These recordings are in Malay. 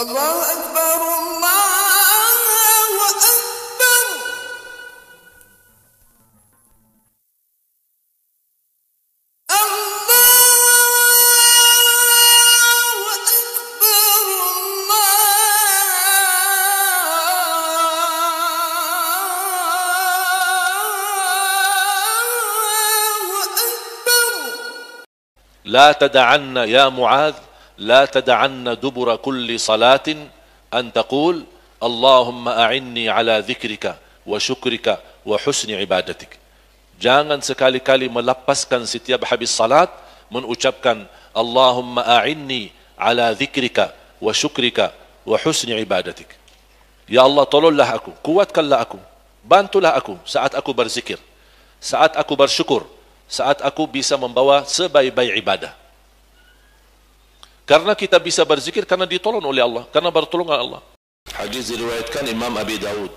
الله أكبر الله أكبر لا تدعن يا معاذ لا تدعن دبر كل صلاة أن تقول اللهم أعني على ذكرك وشكرك وحسن عبادتك. Jangan sekali-kali melepaskan setiap habis salat mengucapkan Allahumma a'inni ala dzikrika wa syukrika wa husni ibadatik. Ya Allah, tolonglah aku, kuatkanlah aku, bantulah aku saat aku berzikir, saat aku bersyukur, saat aku bisa membawa sebaik-baik ibadah. Karena kita bisa berzikir karena ditolong oleh Allah, karena bertolongan Allah. Hadis diriwayatkan Imam Abi Daud.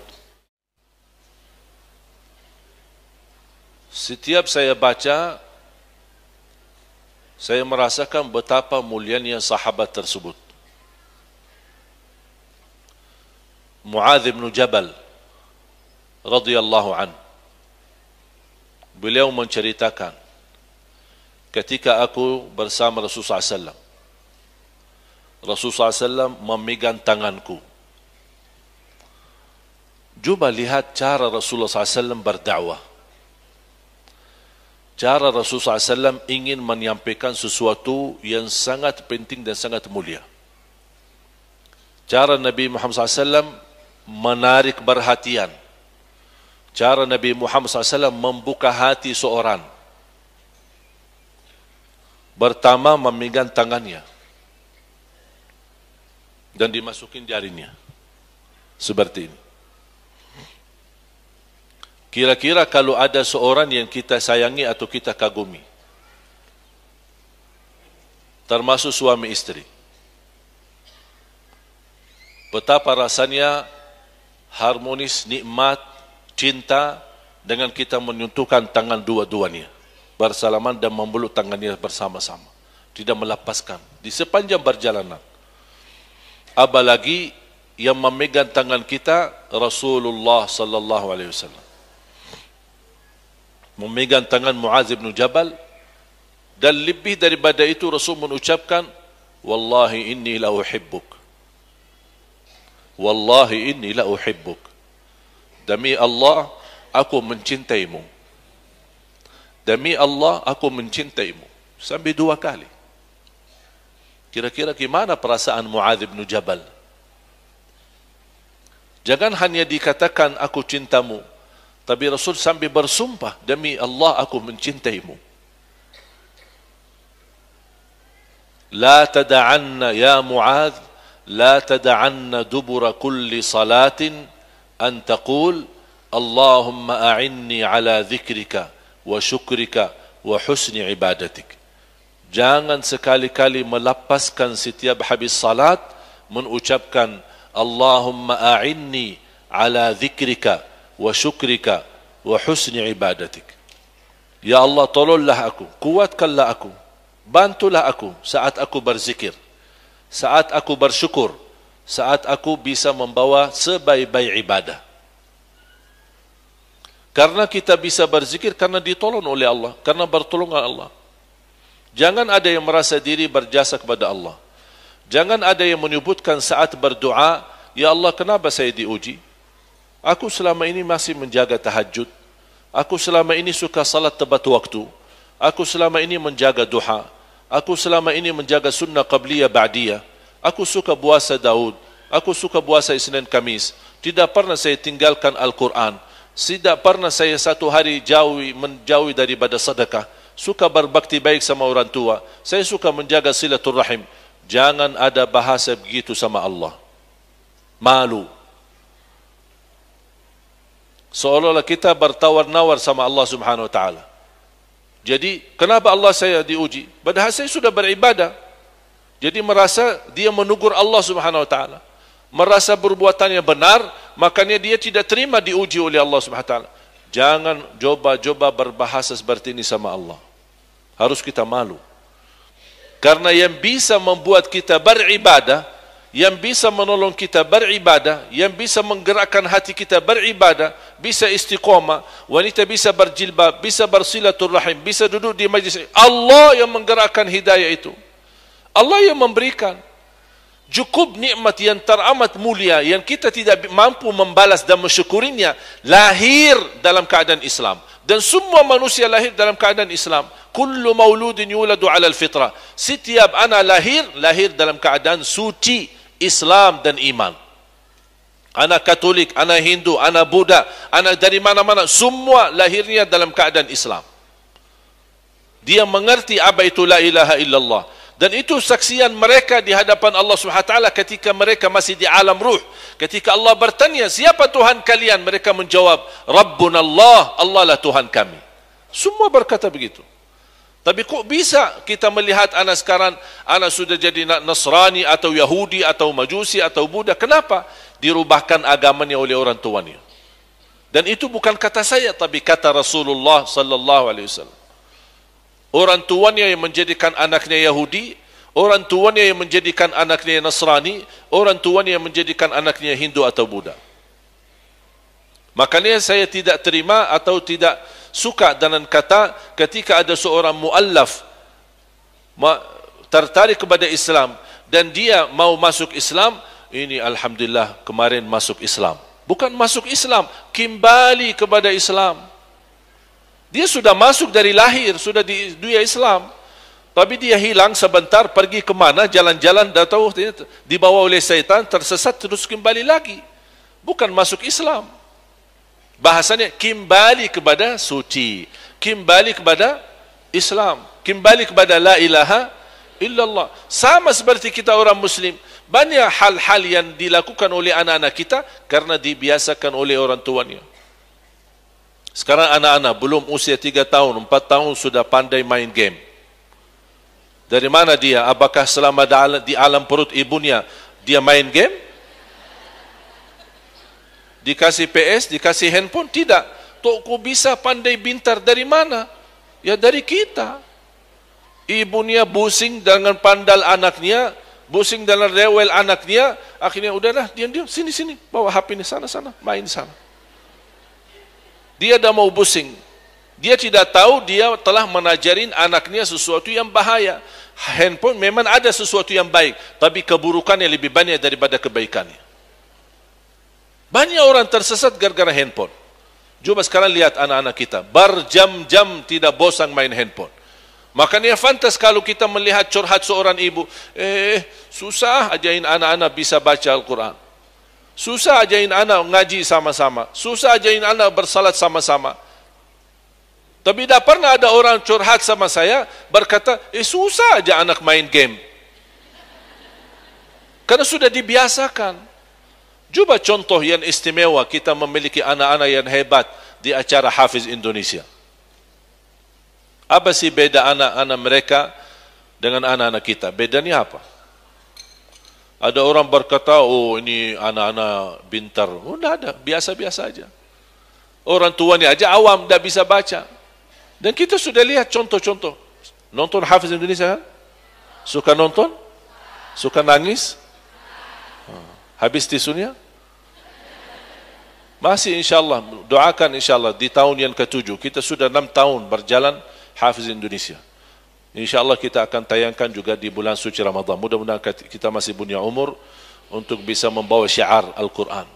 Setiap saya baca, saya merasakan betapa mulianya sahabat tersebut. Muadz bin Jabal radhiyallahu an, beliau menceritakan, ketika aku bersama Rasulullah SAW, Rasulullah SAW memegang tanganku. Cuba lihat cara Rasulullah SAW berdakwah. Cara Rasulullah SAW ingin menyampaikan sesuatu yang sangat penting dan sangat mulia. Cara Nabi Muhammad SAW menarik perhatian. Cara Nabi Muhammad SAW membuka hati seorang. Pertama, memegang tangannya dan dimasukin jarinya seperti ini. Kira-kira kalau ada seorang yang kita sayangi atau kita kagumi, termasuk suami istri, betapa rasanya harmonis, nikmat, cinta dengan kita menyentuhkan tangan dua-duanya bersalaman dan memeluk tangannya bersama-sama, tidak melepaskan di sepanjang perjalanan. Apalagi yang memegang tangan kita Rasulullah sallallahu alaihi wasallam. Memegang tangan Muadz bin Jabal, dan lebih daripada itu Rasul mengucapkan wallahi inni la uhibbuk, wallahi inni la uhibbuk, demi Allah aku mencintaimu, demi Allah aku mencintaimu, sampai 2 kali. Kira-kira gimana perasaan Muadz bin Jabal? Jangan hanya dikatakan aku cintamu, tapi Rasul sampai bersumpah, demi Allah aku mencintaimu. La tada'anna ya Muadz, la tada'anna dubura kulli salatin an taqul Allahumma a'inni ala dzikrika wa syukrika wa husni ibadatik. Jangan sekali-kali melepaskan setiap habis salat mengucapkan Allahumma a'inni ala dzikrika wa syukrika wa husni ibadatik. Ya Allah, tolonglah aku, kuatkanlah aku, bantulah aku saat aku berzikir, saat aku bersyukur, saat aku bisa membawa sebaik-baik ibadah. Karena kita bisa berzikir karena ditolong oleh Allah, karena bertolongan Allah. Jangan ada yang merasa diri berjasa kepada Allah. Jangan ada yang menyebutkan saat berdoa, ya Allah, kenapa saya diuji? Aku selama ini masih menjaga tahajud. Aku selama ini suka salat tepat waktu. Aku selama ini menjaga duha. Aku selama ini menjaga sunnah qabliyah ba'diyah. Aku suka puasa Daud. Aku suka puasa Isnin Kamis. Tidak pernah saya tinggalkan Al-Quran. Tidak pernah saya satu hari menjauhi daripada sedekah. Suka berbakti baik sama orang tua. Saya suka menjaga silaturrahim. Jangan ada bahasa begitu sama Allah. Malu. Seolah-olah kita bertawar-nawar sama Allah Subhanahu wa taala. Jadi, kenapa Allah saya diuji? Padahal saya sudah beribadah. Jadi merasa dia menegur Allah Subhanahu wa taala. Merasa perbuatannya benar, makanya dia tidak terima diuji oleh Allah Subhanahu wa taala. Jangan coba-coba berbahasa seperti ini sama Allah. Harus kita malu. Karena yang bisa membuat kita beribadah, yang bisa menolong kita beribadah, yang bisa menggerakkan hati kita beribadah, bisa istiqamah, wanita bisa berjilbab, bisa bersilaturrahim, bisa duduk di majlis. Allah yang menggerakkan hidayah itu. Allah yang memberikan. Cukup nikmat yang teramat mulia yang kita tidak mampu membalas dan mensyukurinya, lahir dalam keadaan Islam. Dan semua manusia lahir dalam keadaan Islam. Kullu mauludin yuladu ala al-fitrah. Setiap anak lahir dalam keadaan suci Islam dan iman. Anak Katolik, anak Hindu, anak Buddha, anak dari mana-mana, semua lahirnya dalam keadaan Islam. Dia mengerti apa itu la ilaha illallah. Dan itu saksian mereka di hadapan Allah SWT ketika mereka masih di alam ruh. Ketika Allah bertanya, siapa Tuhan kalian? Mereka menjawab, Rabbuna Allah, Allah lah Tuhan kami. Semua berkata begitu. Tapi kok bisa kita melihat anak sekarang, anak sudah jadi Nasrani atau Yahudi atau Majusi atau Buddha. Kenapa? Dirubahkan agamanya oleh orang tuanya. Dan itu bukan kata saya, tapi kata Rasulullah sallallahu alaihi wasallam. Orang tuanya yang menjadikan anaknya Yahudi, orang tuanya yang menjadikan anaknya Nasrani, orang tuanya yang menjadikan anaknya Hindu atau Buddha. Makanya saya tidak terima atau tidak suka dengan kata ketika ada seorang muallaf tertarik kepada Islam dan dia mau masuk Islam, ini alhamdulillah kemarin masuk Islam. Bukan masuk Islam, kembali kepada Islam. Dia sudah masuk dari lahir, sudah di dunia Islam. Tapi dia hilang sebentar, pergi kemana, jalan-jalan, tahu dibawa oleh syaitan, tersesat, terus kembali lagi. Bukan masuk Islam. Bahasanya kembali kepada suci, kembali kepada Islam, kembali kepada la ilaha illallah. Sama seperti kita orang Muslim, banyak hal-hal yang dilakukan oleh anak-anak kita karena dibiasakan oleh orang tuanya. Sekarang anak-anak belum usia 3 tahun, 4 tahun sudah pandai main game. Dari mana dia? Apakah selama di alam perut ibunya dia main game? Dikasih PS, dikasih handphone? Tidak. Kok bisa pandai pintar dari mana? Ya dari kita. Ibunya pusing dengan pandal anaknya, pusing dengan rewel anaknya, akhirnya udahlah, diam-diam, sini, bawa HP ini sana, main di sana. Dia dah mau pusing. Dia tidak tahu dia telah menajarin anaknya sesuatu yang bahaya. Handphone memang ada sesuatu yang baik, tapi keburukannya lebih banyak daripada kebaikannya. Banyak orang tersesat gara-gara handphone. Coba sekarang lihat anak-anak kita, berjam-jam tidak bosan main handphone. Makanya fantas kalau kita melihat curhat seorang ibu, susah ajain anak-anak bisa baca Al-Quran. Susah ajain anak ngaji sama-sama. Susah ajain anak bersalat sama-sama. Tapi tidak pernah ada orang curhat sama saya berkata, susah aja anak main game. Karena sudah dibiasakan. Coba contoh yang istimewa, kita memiliki anak-anak yang hebat di acara Hafiz Indonesia. Apa sih beda anak-anak mereka dengan anak-anak kita? Bedanya apa? Ada orang berkata, oh ini anak-anak pintar. Oh tidak ada, biasa-biasa aja. Orang tuanya aja awam, tidak bisa baca. Dan kita sudah lihat contoh-contoh. Nonton Hafiz Indonesia kan? Suka nonton? Suka nangis? Habis tisunya? Masih insyaAllah, doakan insyaAllah di tahun yang ke-7. Kita sudah 6 tahun berjalan Hafiz Indonesia. InsyaAllah kita akan tayangkan juga di bulan suci Ramadan. Mudah-mudahan kita masih punya umur untuk bisa membawa syiar Al-Quran.